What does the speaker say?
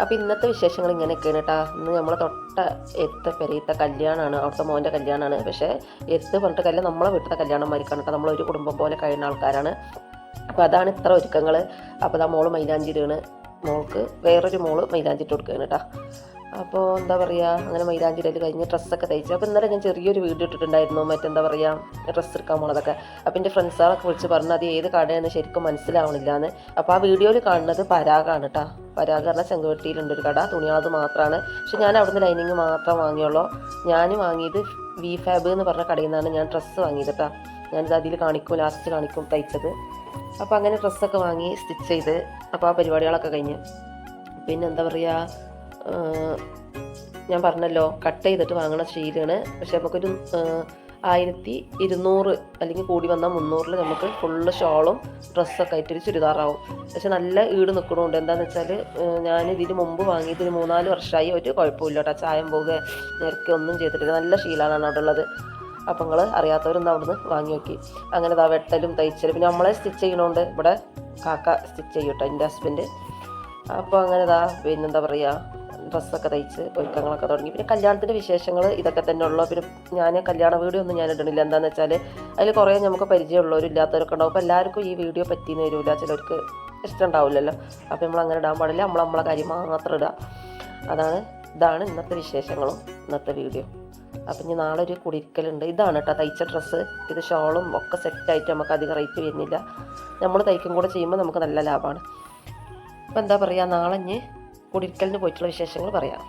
അപ്പോൾ ഇന്നത്തെ വിശേഷങ്ങൾ ഇങ്ങനെയൊക്കെയാണ് കേട്ടോ. ഇന്ന് നമ്മൾ തൊട്ട എത്ത പെരയത്തെ കല്യാണമാണ്, അവിടുത്തെ മോൻ്റെ കല്യാണമാണ്. പക്ഷേ എത്ത് പറഞ്ഞിട്ട് കല്യാണം നമ്മളെ വീട്ടിലത്തെ കല്യാണം മരിക്കണം കേട്ടോ. നമ്മളൊരു കുടുംബം പോലെ കഴിയുന്ന ആൾക്കാരാണ്. അപ്പോൾ അതാണ് ഇത്ര ഒരുക്കങ്ങൾ. അപ്പോൾ ആ മോള് മൈലാഞ്ചിയിലാണ്, മോൾക്ക് വേറൊരു മോള് മൈലാഞ്ചിട്ട് കൊടുക്കുകയാണ് കേട്ടോ. അപ്പോൾ എന്താ പറയുക, അങ്ങനെ മൈലാഞ്ചിടൽ കഴിഞ്ഞ് ഡ്രസ്സൊക്കെ തയ്ച്ചു. അപ്പോൾ ഇന്നലെ ഞാൻ ചെറിയൊരു വീഡിയോ ഇട്ടിട്ടുണ്ടായിരുന്നു, മറ്റെന്താ പറയുക, ഡ്രസ്സ് എടുക്കാൻ പോണതൊക്കെ. അപ്പോൾ എൻ്റെ ഫ്രണ്ട്സുകളൊക്കെ വിളിച്ച് പറഞ്ഞു അത് ഏത് കടയെന്ന് ശരിക്കും മനസ്സിലാവണില്ല എന്ന്. അപ്പോൾ ആ വീഡിയോയിൽ കാണുന്നത് പരാഗാണ് കേട്ടോ. പരാഗ് പറഞ്ഞാൽ ചെങ്കുവെട്ടിയിലുണ്ട് ഒരു കട, തുണിയാളത് മാത്രമാണ്. പക്ഷെ ഞാൻ അവിടുന്ന് ലൈനിങ് മാത്രം വാങ്ങിയുള്ളൂ. ഞാൻ വാങ്ങിയത് വി ഫാബ് എന്ന് പറഞ്ഞ കടയിൽ നിന്നാണ് ഞാൻ ഡ്രസ്സ് വാങ്ങിയത് കേട്ടോ. ഞാനിത് അതിൽ കാണിക്കും, ലാസ്റ്റ് കാണിക്കും തയ്ച്ചത്. അപ്പോൾ അങ്ങനെ ഡ്രസ്സൊക്കെ വാങ്ങി സ്റ്റിച്ച് ചെയ്ത് അപ്പോൾ ആ പരിപാടികളൊക്കെ കഴിഞ്ഞ്. പിന്നെ എന്താ പറയുക, ഞാൻ പറഞ്ഞല്ലോ കട്ട് ചെയ്തിട്ട് വാങ്ങണ ശീലമാണ്. പക്ഷെ നമുക്കൊരു 1200 അല്ലെങ്കിൽ കൂടി വന്നാൽ 300 നമുക്ക് ഫുള്ള് ഷോളും ഡ്രസ്സൊക്കെ ആയിട്ടൊരു ചുരിദാറാവും. പക്ഷെ നല്ല ഈട് നിൽക്കണമുണ്ട്. എന്താണെന്ന് വെച്ചാൽ ഞാൻ ഇതിന് മുമ്പ് വാങ്ങിയത് 3-4 വർഷമായി, ഒരു കുഴപ്പമില്ല കേട്ടോ. ചായം പോകുക നിരക്കി ഒന്നും ചെയ്തിട്ടില്ല, നല്ല ശീലമാണ് അവിടെ ഉള്ളത്. അപ്പം നിങ്ങൾ അറിയാത്തവരൊന്നും അവിടുന്ന് വാങ്ങി നോക്കി. അങ്ങനെ ഇതാ വെട്ടലും തയ്ച്ചലും. പിന്നെ നമ്മളെ സ്റ്റിച്ച് ചെയ്യണോണ്ട് ഇവിടെ കാക്ക സ്റ്റിച്ച് ചെയ്യും കേട്ടോ, എൻ്റെ ഹസ്ബൻഡ്. അപ്പോൾ അങ്ങനെ ഇതാ പിന്നെന്താ പറയുക, ഡ്രസ്സൊക്കെ തയ്ച്ച് ഒരുക്കങ്ങളൊക്കെ തുടങ്ങി. പിന്നെ കല്യാണത്തിൻ്റെ വിശേഷങ്ങൾ ഇതൊക്കെ തന്നെ ഉള്ളൂ. പിന്നെ ഞാൻ കല്യാണ വീഡിയോ ഒന്നും ഞാൻ ഇടണില്ല. എന്താണെന്ന് വെച്ചാൽ അതിൽ കുറേ നമുക്ക് പരിചയമുള്ളവരും ഇല്ലാത്തവരൊക്കെ ഉണ്ടാവും. അപ്പോൾ എല്ലാവർക്കും ഈ വീഡിയോ പറ്റിയെന്ന് വരില്ല, ചിലർക്ക് ഇഷ്ടം ഉണ്ടാവില്ലല്ലോ. അപ്പോൾ നമ്മൾ അങ്ങനെ ഇടാൻ പാടില്ല, നമ്മളെ കാര്യം മാത്രം ഇടുക. ഇതാണ് ഇന്നത്തെ വിശേഷങ്ങളും ഇന്നത്തെ വീഡിയോ. അപ്പം ഇനി നാളെ ഒരു കുടിരിക്കലുണ്ട്. ഇതാണ് കേട്ടോ തയ്ച്ച ഡ്രസ്സ്. ഇത് ഷോളും ഒക്കെ സെറ്റായിട്ട് നമുക്ക് അധികം റേറ്റ് വരുന്നില്ല. നമ്മൾ തയ്ക്കും കൂടെ ചെയ്യുമ്പോൾ നമുക്ക് നല്ല ലാഭമാണ്. അപ്പോൾ എന്താ പറയുക, നാളെ ഇനി കുടിരിക്കലിന് പോയിട്ടുള്ള വിശേഷങ്ങൾ പറയാം.